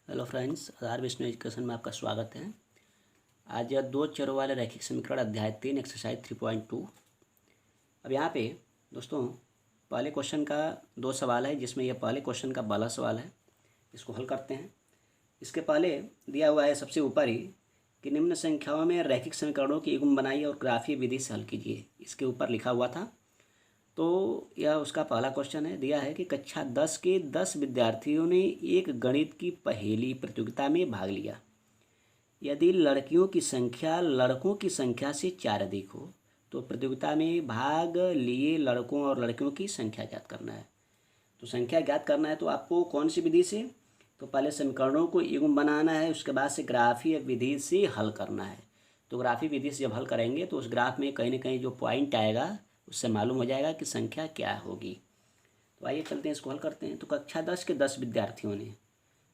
Hello friends, आधार Vishnu education में आपका स्वागत है। आज यह दो चरों वाले रैखिक समीकरण अध्याय 3 एक्सरसाइज 3.2। अब यहाँ पे दोस्तों पहले क्वेश्चन का दो सवाल है, जिसमें यह पहले क्वेश्चन का पहला सवाल है। इसको हल करते हैं। इसके पहले दिया हुआ है सबसे ऊपर ही कि निम्न संख्याओं में रैखिक समीकरणों की युग्म बनाइए और ग्राफीय विधि से हल कीजिए। इसके ऊपर लिखा हुआ था। तो यह उसका पहला क्वेश्चन है। दिया है कि कक्षा 10 के 10 विद्यार्थियों ने एक गणित की पहेली प्रतियोगिता में भाग लिया। यदि लड़कियों की संख्या लड़कों की संख्या से 4 अधिक हो तो प्रतियोगिता में भाग लिए लड़कों और लड़कियों की संख्या ज्ञात करना है। तो संख्या ज्ञात करना है तो आपको कौन सी विधि से? तो पहले समीकरणों को युग्म बनाना है, उसके बाद से ग्राफीय विधि से हल करना है। तो ग्राफीय विधि से जब हल करेंगे तो उस ग्राफ में कहीं ना कहीं जो पॉइंट आएगा उससे मालूम हो जाएगा कि संख्या क्या होगी। तो आइए चलते हैं, इसको हल करते हैं। तो कक्षा 10 के 10 विद्यार्थियों ने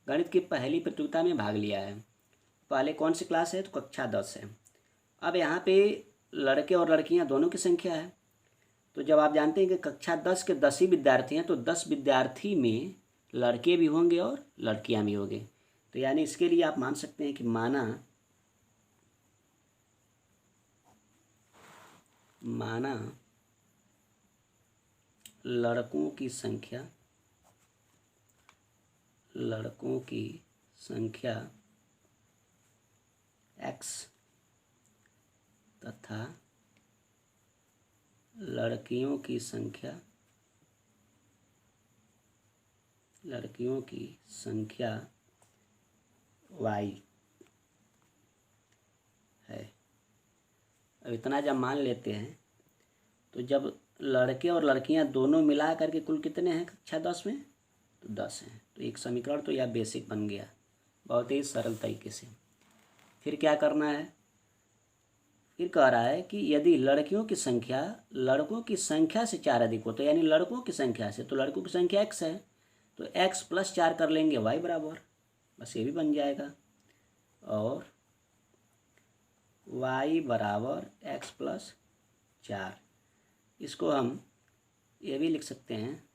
गणित की पहली प्रतियोगिता में भाग लिया है। पहले कौन सी क्लास है? तो कक्षा 10 है। अब यहाँ पे लड़के और लड़कियाँ दोनों की संख्या है। तो जब आप जानते हैं कि कक्षा 10 के 10 ही विद्यार्थी हैं तो 10 विद्यार्थी में लड़के भी होंगे और लड़कियाँ भी होंगे। तो यानी इसके लिए आप मान सकते हैं कि माना लड़कों की संख्या x तथा लड़कियों की संख्या y है। अब इतना जब मान लेते हैं तो जब लड़के और लड़कियां दोनों मिला करके कुल कितने हैं कक्षा 10 में? तो 10 हैं। तो एक समीकरण तो यह बेसिक बन गया बहुत ही सरल तरीके से। फिर क्या करना है? फिर कह रहा है कि यदि लड़कियों की संख्या लड़कों की संख्या से 4 अधिक हो, तो यानी लड़कों की संख्या से, तो लड़कों की संख्या x है तो x + 4 कर लेंगे y बराबर, बस ये भी बन जाएगा। और y बराबर x + 4, इसको हम ये भी लिख सकते हैं,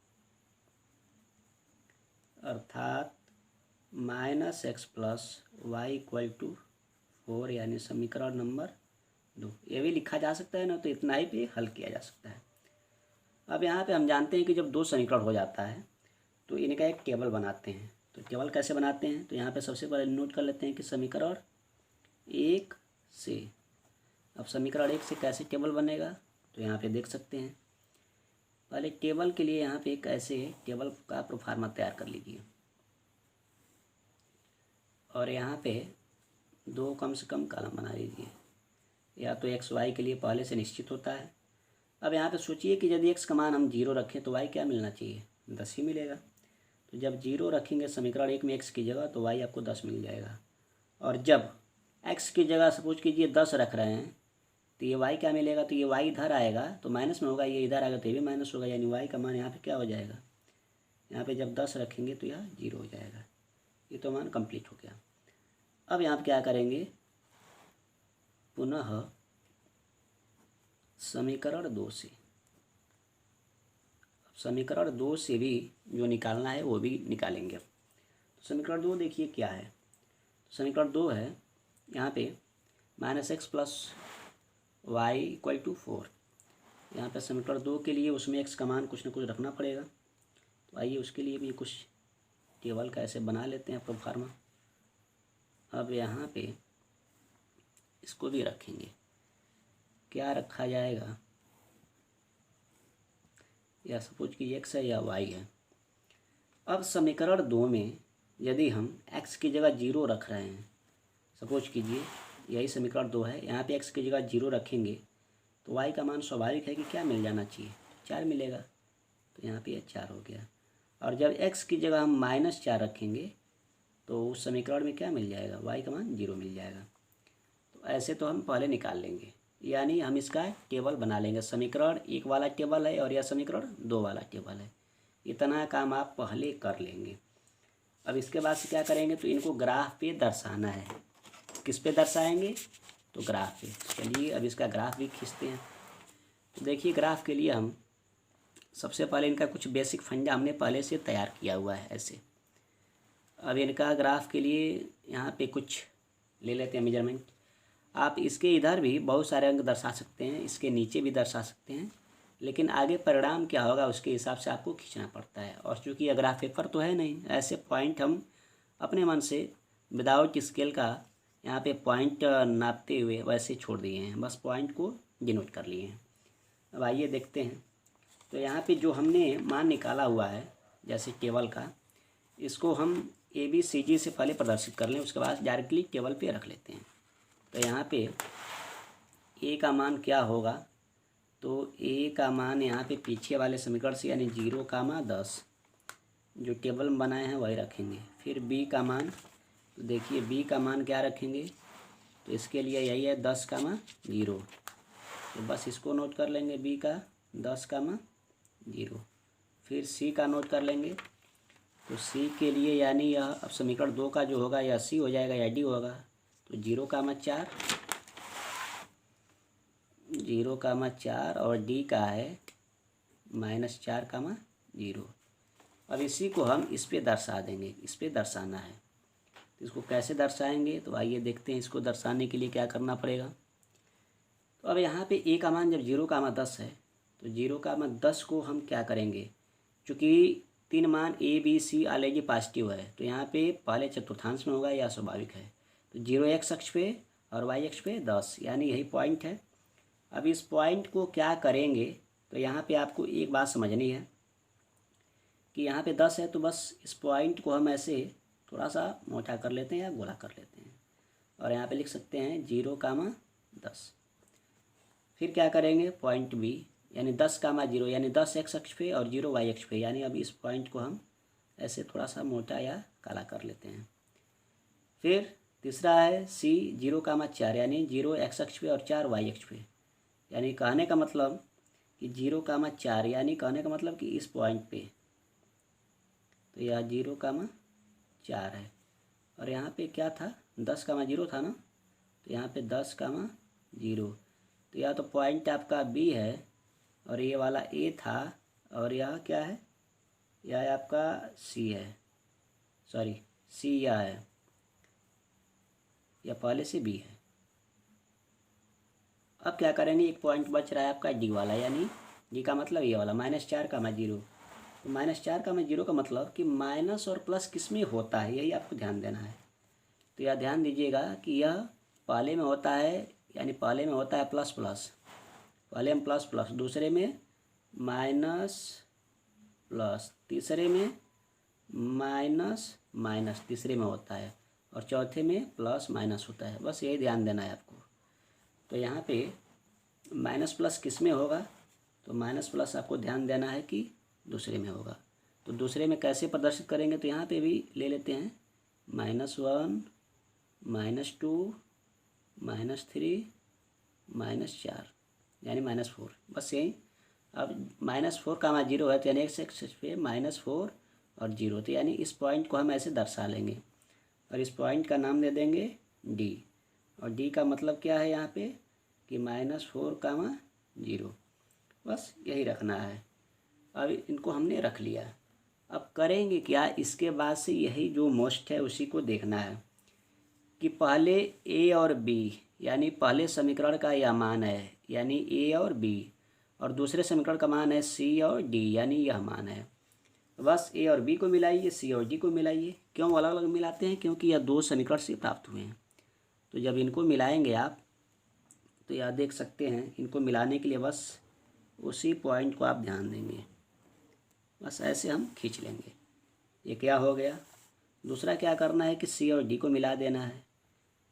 अर्थात -x + y = 4, यानी समीकरण नंबर 2। ये भी लिखा जा सकता है ना, तो इतना ही पे हल किया जा सकता है। अब यहाँ पे हम जानते हैं कि जब दो समीकरण हो जाता है तो इनका एक टेबल बनाते हैं। तो टेबल कैसे बनाते हैं? तो यहाँ पे सबसे पहले नोट कर लेते हैं कि समीकरण 1 से, अब समीकरण 1 से कैसे टेबल बनेगा तो यहाँ पे देख सकते हैं। पहले टेबल के लिए यहाँ पे एक ऐसे टेबल का प्रोफार्मा तैयार कर लीजिए और यहाँ पे 2 कम से कम कॉलम बना लीजिए। या तो एक्स वाई के लिए पहले से निश्चित होता है। अब यहाँ पे सोचिए कि यदि एक्स का मान हम 0 रखें तो वाई क्या मिलना चाहिए? 10 ही मिलेगा। तो जब 0 रखेंगे समीकरण 1 में एक्स की जगह तो वाई आपको 10 मिल जाएगा। और जब एक्स की जगह सपोज कीजिए 10 रख रहे हैं तो ये वाई क्या मिलेगा? तो ये वाई इधर आएगा तो माइनस में होगा, ये इधर आएगा तो ये भी माइनस होगा, यानी वाई का मान यहाँ पे क्या हो जाएगा? यहाँ पे जब 10 रखेंगे तो यह 0 हो जाएगा। ये तो मान कंप्लीट हो गया। अब यहाँ पे क्या करेंगे? पुनः समीकरण 2 से, समीकरण 2 से भी जो निकालना है वो भी निकालेंगे। तो समीकरण 2 देखिए क्या है। समीकरण 2 है यहाँ पे -x + y = 4। यहाँ पे समीकरण 2 के लिए उसमें x का मान कुछ न कुछ रखना पड़ेगा। तो आइए उसके लिए भी कुछ टेबल का ऐसे बना लेते हैं प्रोफार्मा। अब यहाँ पे इसको भी रखेंगे। क्या रखा जाएगा? या सपोज कि x है या y है। अब समीकरण 2 में यदि हम x की जगह 0 रख रहे हैं, सपोज कीजिए यही समीकरण 2 है, यहाँ पे x की जगह 0 रखेंगे तो y का मान स्वाभाविक है कि क्या मिल जाना चाहिए? 4 मिलेगा। तो यहाँ पे 4 हो गया। और जब x की जगह हम -4 रखेंगे तो उस समीकरण में क्या मिल जाएगा? y का मान 0 मिल जाएगा। तो ऐसे तो हम पहले निकाल लेंगे, यानी हम इसका टेबल बना लेंगे। समीकरण 1 वाला टेबल है और यह समीकरण 2 वाला टेबल है। इतना काम आप पहले कर लेंगे। अब इसके बाद से क्या करेंगे? तो इनको ग्राफ पे दर्शाना है। किस पे दर्शाएंगे? तो ग्राफ पे। चलिए अब इसका ग्राफ भी खींचते हैं। तो देखिए ग्राफ के लिए हम सबसे पहले इनका कुछ बेसिक फंडा हमने पहले से तैयार किया हुआ है ऐसे। अब इनका ग्राफ के लिए यहाँ पे कुछ ले लेते हैं मेजरमेंट। आप इसके इधर भी बहुत सारे अंक दर्शा सकते हैं, इसके नीचे भी दर्शा सकते हैं, लेकिन आगे परिणाम क्या होगा उसके हिसाब से आपको खींचना पड़ता है। और चूँकि यह ग्राफ पेपर तो है नहीं, ऐसे पॉइंट हम अपने मन से विदाउट स्केल का यहाँ पे पॉइंट नापते हुए वैसे छोड़ दिए हैं, बस पॉइंट को डिनोट कर लिए हैं। अब आइए देखते हैं। तो यहाँ पे जो हमने मान निकाला हुआ है जैसे टेबल का, इसको हम ABCG से पहले प्रदर्शित कर लें, उसके बाद डायरेक्टली टेबल पे रख लेते हैं। तो यहाँ पे A का मान क्या होगा, तो A का मान यहाँ पे पीछे वाले समीकरण से यानी 0,10 जो टेबल में बनाए हैं वही रखेंगे। फिर B का मान, तो देखिए B का मान क्या रखेंगे, तो इसके लिए यही है 10,0, तो बस इसको नोट कर लेंगे B का 10,0। फिर C का नोट कर लेंगे, तो C के लिए यानी यह अब समीकरण 2 का जो होगा यह C हो जाएगा या D होगा, तो 0,4 और D का है -4,0। अब इसी को हम इस पे दर्शा देंगे, इस पे दर्शाना है। तो इसको कैसे दर्शाएंगे, तो आइए देखते हैं। इसको दर्शाने के लिए क्या करना पड़ेगा। तो अब यहाँ पे A का मान जब 0,10 है, तो 0,10 को हम क्या करेंगे, चूँकि 3 मान A B C already positive है, तो यहाँ पे पहले चतुर्थांश में होगा, यह स्वाभाविक है। तो 0 x अक्ष पे और y अक्ष पे 10, यानी यही पॉइंट है। अब इस पॉइंट को क्या करेंगे, तो यहाँ पे आपको एक बात समझनी है कि यहाँ पे 10 है, तो बस इस पॉइंट को हम ऐसे थोड़ा सा मोटा कर लेते हैं या गोला कर लेते हैं, और यहाँ पे लिख सकते हैं 0,10। फिर क्या करेंगे, पॉइंट B यानी 10,0 यानी 10 x अक्ष पे और 0 y अक्ष पे, यानी अब इस पॉइंट को हम ऐसे थोड़ा सा मोटा या काला कर लेते हैं। फिर तीसरा है C 0,4 यानी 0 x अक्ष पे और 4 y अक्ष पे, यानी कहने का मतलब कि 0,4 यानी कहने का मतलब कि इस पॉइंट पे, तो यह 0,4 है। और यहाँ पे क्या था, 10,0 था ना, तो यहाँ पे 10,0। तो यह तो पॉइंट आपका B है और ये वाला A था, और यह क्या है, यह आपका C है, सॉरी C यह है, यह पहले से B है। अब क्या करेंगे, एक पॉइंट बच रहा है आपका D वाला, यानी D का मतलब ये वाला -4,0। तो -4,0 का मतलब कि माइनस और प्लस किस में होता है, यही आपको ध्यान देना है। तो यह ध्यान दीजिएगा कि यह पहले में होता है, यानी पहले में होता है प्लस प्लस, पहले में प्लस प्लस, दूसरे में माइनस प्लस, तीसरे में माइनस माइनस तीसरे में होता है, और चौथे में प्लस माइनस होता है। बस यही ध्यान देना है आपको। तो यहाँ पे माइनस प्लस किस में होगा, तो माइनस प्लस आपको ध्यान देना है कि दूसरे में होगा। तो दूसरे में कैसे प्रदर्शित करेंगे, तो यहाँ पे भी ले लेते हैं -1 -2 -3 -4 यानी -4, बस यही। अब -4,0 है, तो यानी x एक्सिस पे -4 और 0, तो यानी इस पॉइंट को हम ऐसे दर्शा लेंगे और इस पॉइंट का नाम दे देंगे D। और D का मतलब क्या है यहाँ पे कि -4,0, बस यही रखना है। अब इनको हमने रख लिया। अब करेंगे क्या, इसके बाद से यही जो मोस्ट है उसी को देखना है कि पहले A और B यानी पहले समीकरण का यह मान है, यानी A और B, और दूसरे समीकरण का मान है C और D, यानी यह मान है। बस A और B को मिलाइए, C और D को मिलाइए। क्यों अलग अलग मिलाते हैं, क्योंकि यह 2 समीकरण से प्राप्त हुए हैं। तो जब इनको मिलाएंगे आप, तो यह देख सकते हैं, इनको मिलाने के लिए बस उसी पॉइंट को आप ध्यान देंगे, बस ऐसे हम खींच लेंगे। ये क्या हो गया। दूसरा क्या करना है कि C और D को मिला देना है।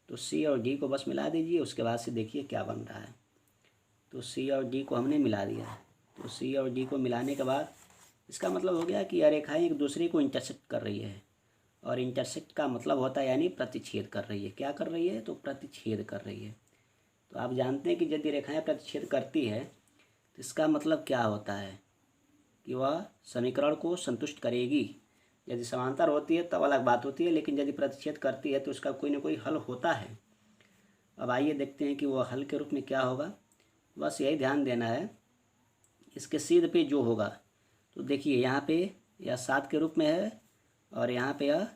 तो C और D को बस मिला दीजिए, उसके बाद से देखिए क्या बन रहा है। तो C और D को हमने मिला दिया। तो C और D को मिलाने के बाद इसका मतलब हो गया कि यह रेखाएं एक दूसरे को इंटरसेक्ट कर रही है, और इंटरसेक्ट का मतलब होता है यानी प्रतिच्छेद कर रही है। क्या कर रही है, तो प्रतिच्छेद कर रही है। तो आप जानते हैं कि यदि रेखाएं प्रतिच्छेद करती है तो इसका मतलब क्या होता है कि वह समीकरण को संतुष्ट करेगी। यदि समांतर होती है तब अलग बात होती है, लेकिन यदि प्रतिच्छेद करती है तो उसका कोई ना कोई हल होता है। अब आइए देखते हैं कि वह हल के रूप में क्या होगा। बस यही ध्यान देना है, इसके सीध पे जो होगा, तो देखिए यहाँ पे यह 7 के रूप में है और यहाँ पे यह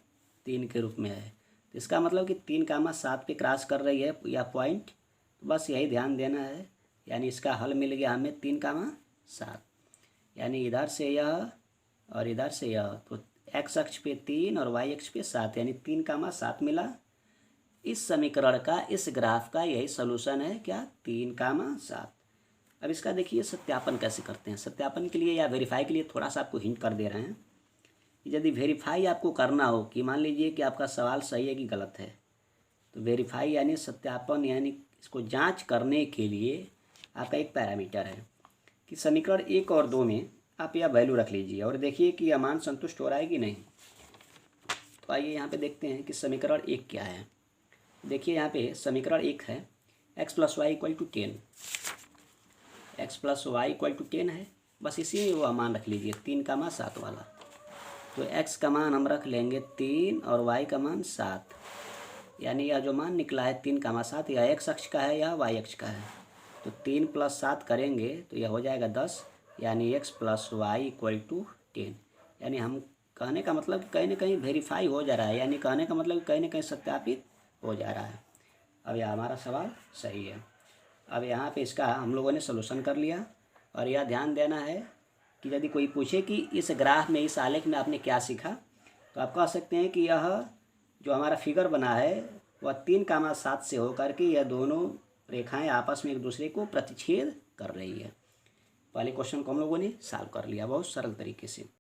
3 के रूप में है। तो इसका मतलब कि 3, 7 पे क्रॉस कर रही है या पॉइंट, तो बस यही ध्यान देना है। यानी इसका हल मिल गया हमें 3, 7, यानी इधर से यह और इधर से यह, तो एक्स अक्ष पे 3 और वाई अक्ष पे 7, यानी 3, 7 मिला। इस समीकरण का, इस ग्राफ का यही सोल्यूशन है क्या, 3, 7। अब इसका देखिए सत्यापन कैसे करते हैं। सत्यापन के लिए या वेरीफाई के लिए थोड़ा सा आपको हिंट कर दे रहे हैं कि यदि वेरीफाई आपको करना हो कि मान लीजिए कि आपका सवाल सही है कि गलत है, तो वेरीफाई यानी सत्यापन, यानी इसको जांच करने के लिए आपका एक पैरामीटर है कि समीकरण 1 और 2 में आप यह वैल्यू रख लीजिए और देखिए कि यह मान संतुष्ट हो रहा है कि नहीं। तो आइए यहाँ पे देखते हैं कि समीकरण 1 क्या है। देखिए यहाँ पे समीकरण 1 है x + y = 10, x + y = 10 है। बस इसी में वो मान रख लीजिए 3, 7 वाला। तो x का मान हम रख लेंगे 3 और y का मान 7, यानी यह जो मान निकला है 3, 7, यह x अक्ष का है या y अक्ष का है। तो 3 + 7 करेंगे तो यह हो जाएगा 10, यानी x + y = 10। यानी हम कहने का मतलब कहीं ना कहीं वेरीफाई हो जा रहा है, यानी कहने का मतलब कहीं ना कहीं सत्यापित हो जा रहा है। अब यह हमारा सवाल सही है। अब यहाँ पे इसका हम लोगों ने सलूशन कर लिया। और यह ध्यान देना है कि यदि कोई पूछे कि इस ग्राफ में, इस आलेख में आपने क्या सीखा, तो आप कह सकते हैं कि यह जो हमारा फिगर बना है वह 3, 7 से होकर के यह दोनों रेखाएं आपस में एक दूसरे को प्रतिच्छेद कर रही है। पहले क्वेश्चन को हम लोगों ने सॉल्व कर लिया बहुत सरल तरीके से।